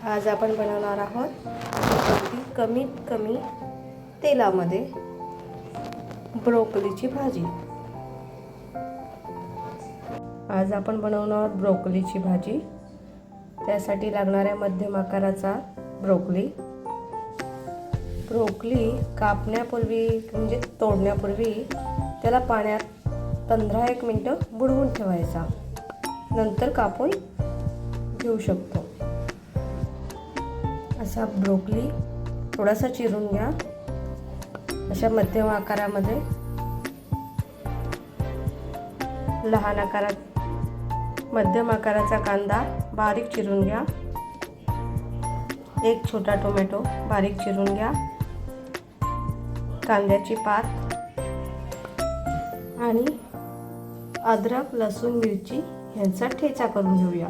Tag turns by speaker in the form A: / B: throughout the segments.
A: आज आपण बनवणार आहोत अगदी कमीत कमी तेलामध्ये ब्रोकोलीची भाजी। आज आपण बनवणार आहोत ब्रोकोलीची भाजी। त्यासाठी लागणाऱ्या मध्यम आकाराचा ब्रोकोली कापण्यापूर्वी म्हणजे तोडण्यापूर्वी त्याला पाण्यात 15-1 मिनिटं बुडवून ठेवायचा, नंतर कापून घेऊ शकतो। असा ब्रोकोली थोडासा चिरून घ्या, अशा मध्यम आकारामध्ये। लहान आकारात मध्यम आकाराचा कांदा बारीक चिरून घ्या। एक छोटा टोमॅटो बारीक चिरून घ्या। कांद्याची पात आणि अद्रक, लसूण, मिरची यांचा ठेचा करून घेऊया।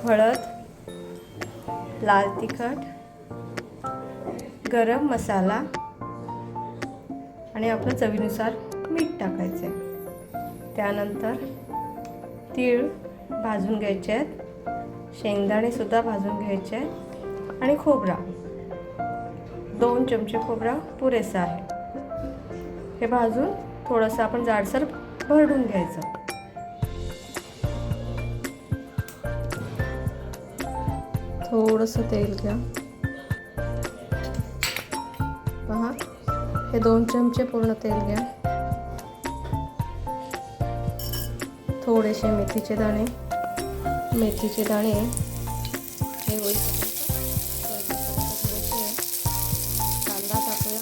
A: हळद, लाल तिखट, गरम मसाला आणि आपलं चवीनुसार मीठ टाकायचे। त्यानंतर तीळ भाजून घ्यायचे आहेत, शेंगदाणे सुद्धा भाजून घ्यायचे आहेत आणि खोबरा 2 चमचे खोबरा पुरेसा आहे। हे भाजून थोडंसं आपण जाडसर भरडून घ्यायचं। थोडंसं तेल घ्या, पहा हे 2 चमचे पूर्ण तेल घ्या। थोडेसे मेथीचे दाणे हे थोडेसे कांदा टाकूया।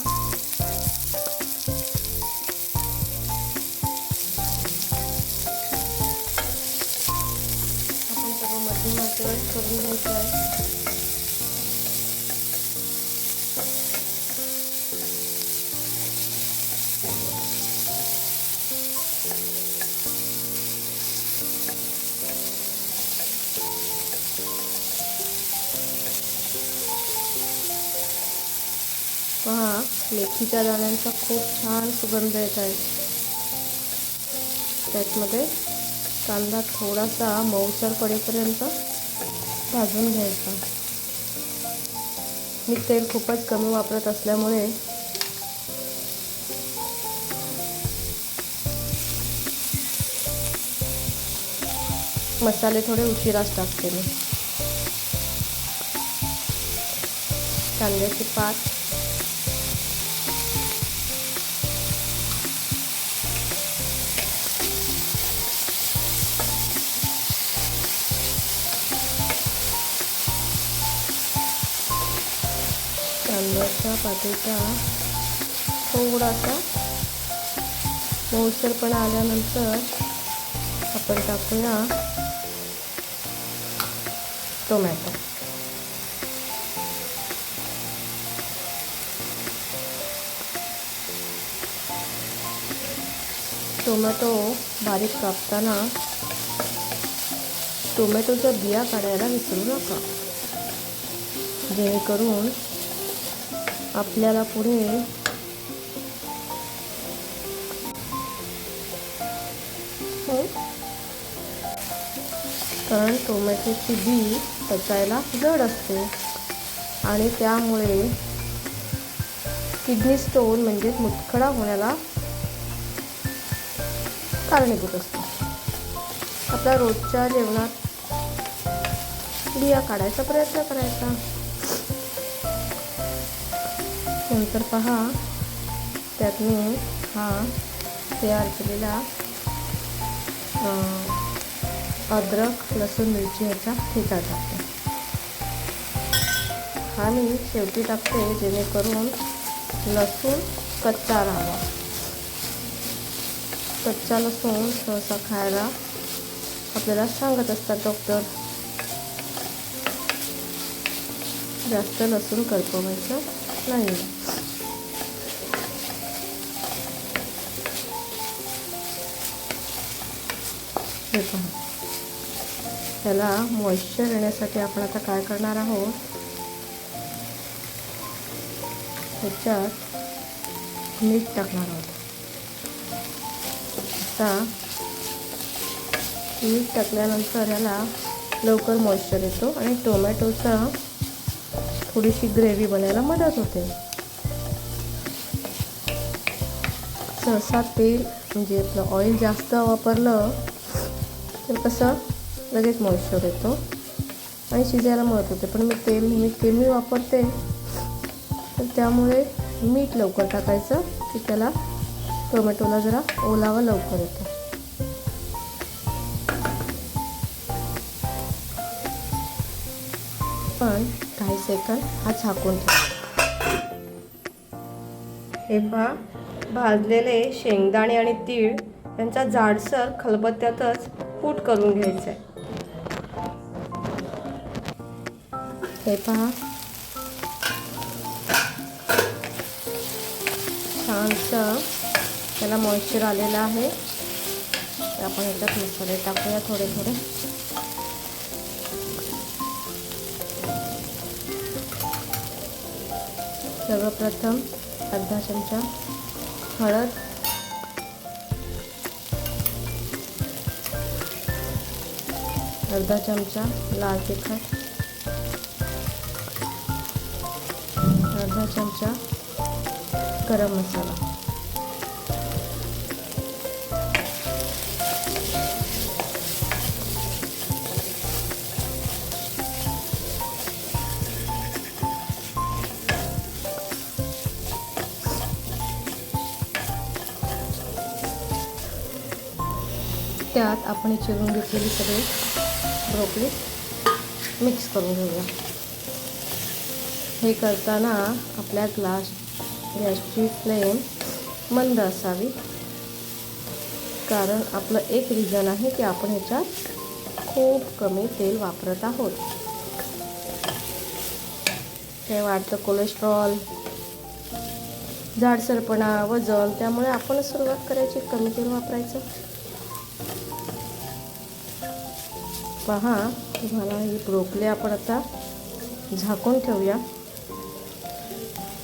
A: आपण सर्व मध्यम आचेवर करून घ्यायचं आहे। पहा मेथीच्या दाण्यांचा खूप छान सुगंध येत आहे। त्यामध्ये कांदा थोडासा मऊसर पडेपर्यंत भाजून घ्यायचा। मी तेल खूपच कमी वापरत असल्यामुळे मसाले थोडे उशिराच टाकते मी। कांद्याची पात, कांद्याच्या पातीचा थोडासा मऊसरपणा आल्यानंतर आपण टाकूया टोमॅटो। टोमॅटो बारीक कापताना टोमॅटोच्या बिया काढायला विसरू नका, जेणेकरून आपल्याला पुढे कारण टोमॅटोची बी पचायला जड असते आणि त्यामुळे किडनी स्टोन म्हणजे मुतखडा होण्याला कारणीभूत असतो। आपल्या रोजच्या जेवणात बिया काढायचा प्रयत्न करायचा। नंतर पहा त्यात मी हा तयार केलेला अद्रक, लसूण, मिरची याचा ठेचा टाकते। हा मी शेवटी टाकते जेणेकरून लसूण कच्चा राहावा। कच्चा लसूण सहसा खायला आपल्याला सांगत असतात डॉक्टर। जास्त लसूण करपवायचं नाही। हे पहा, त्याला मॉइश्चर येण्यासाठी आपण आता काय करणार आहोत, ह्याच्यात मीठ टाकणार आहोत। आता मीठ टाकल्यानंतर याला लवकर मॉइश्चर येतो आणि टोमॅटोचा थोडीशी ग्रेव्ही बनायला मदत होते. सहसा तेल म्हणजे आपलं ऑइल जास्त वापरलं तर कसं लगेच मॉइश्चर येतो आणि शिजायला मदत होते. पण मी तेल नेहमी कमी वापरते, तर त्यामुळे मीठ लवकर टाकायचं की त्याला टोमॅटोला जरा ओलावा लवकर येतो. पण काही सेकंद हा झाकून ठेवा. हे पहा, भाजलेले शेंगदाणे आणि तीळ यांचा जाडसर खलबत्त्यातच कूट करून घ्यायचं आहे. हे पहा, छानसं त्याला मॉइश्चर आलेलं आहे. तर आपण ह्याच्यात मसाले टाकूया थोडे थोडे. सर्वप्रथम अर्धा चमचा हळद, अर्धा चमचा लाल तिखट, अर्धा चमचा गरम मसाला, त्यात आपण चिरून घेतलेली सगळी ब्रोकली मिक्स करून घेऊया. हे करताना आपल्या गॅसची फ्लेम मंद असावी, कारण आपलं एक रिझन आहे की आपण ह्याच्यात खूप कमी तेल वापरत आहोत. हे वाढतं कोलेस्ट्रॉल, जाडसरपणा, वजन, त्यामुळे आपण सुरुवात करायची कमी तेल वापरायचं. पहा, तुम्हाला ही ब्रोकली आपण आता झाकून ठेवूया.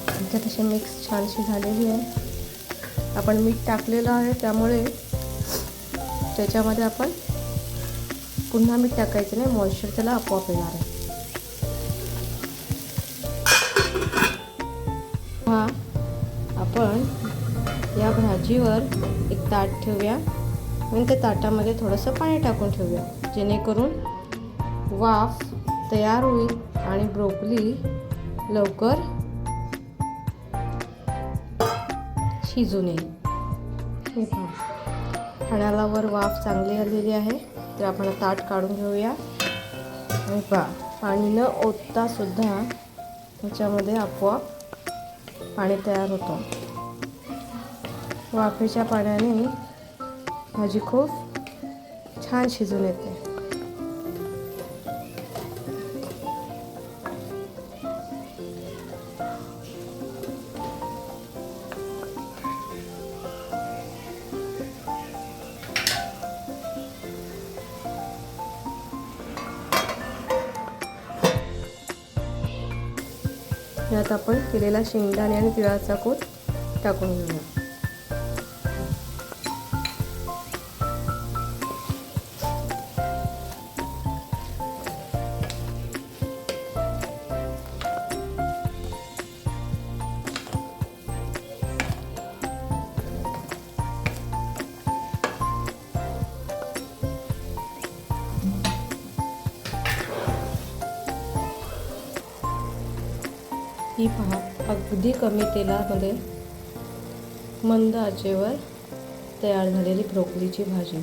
A: त्याच्यात अशी मिक्स छानशी झालेली आहे. आपण मीठ टाकलेलं आहे, त्यामुळे त्याच्यामध्ये आपण पुन्हा मीठ टाकायचं नाही, मॉइश्चर त्याला आपोआप येणार आहे. हा, आपण या भाजीवर एक ताट ठेवूया आणि त्या ताटामध्ये थोडंसं पाणी टाकून ठेवूया, जेणेकरून वाफ तयार होईल आणि ब्रोकली लवकर शिजून येईल. हे पहा, पाण्याला वर वाफ चांगली आलेली आहे. तर आपण ताट काढून घेऊया आणि पहा, पाणी न ओतता सुद्धा त्याच्यामध्ये आपोआप पाणी तयार होतं. वाफेच्या पाण्याने भाजी खूप छान शिजून येते. यात आपण केलेला शेंगदाणे आणि तिळाचा कूट टाकून घेऊया. ही पहा, अगदी कमी तेलामध्ये मंद आचेवर तयार झालेली ब्रोकलीची भाजी.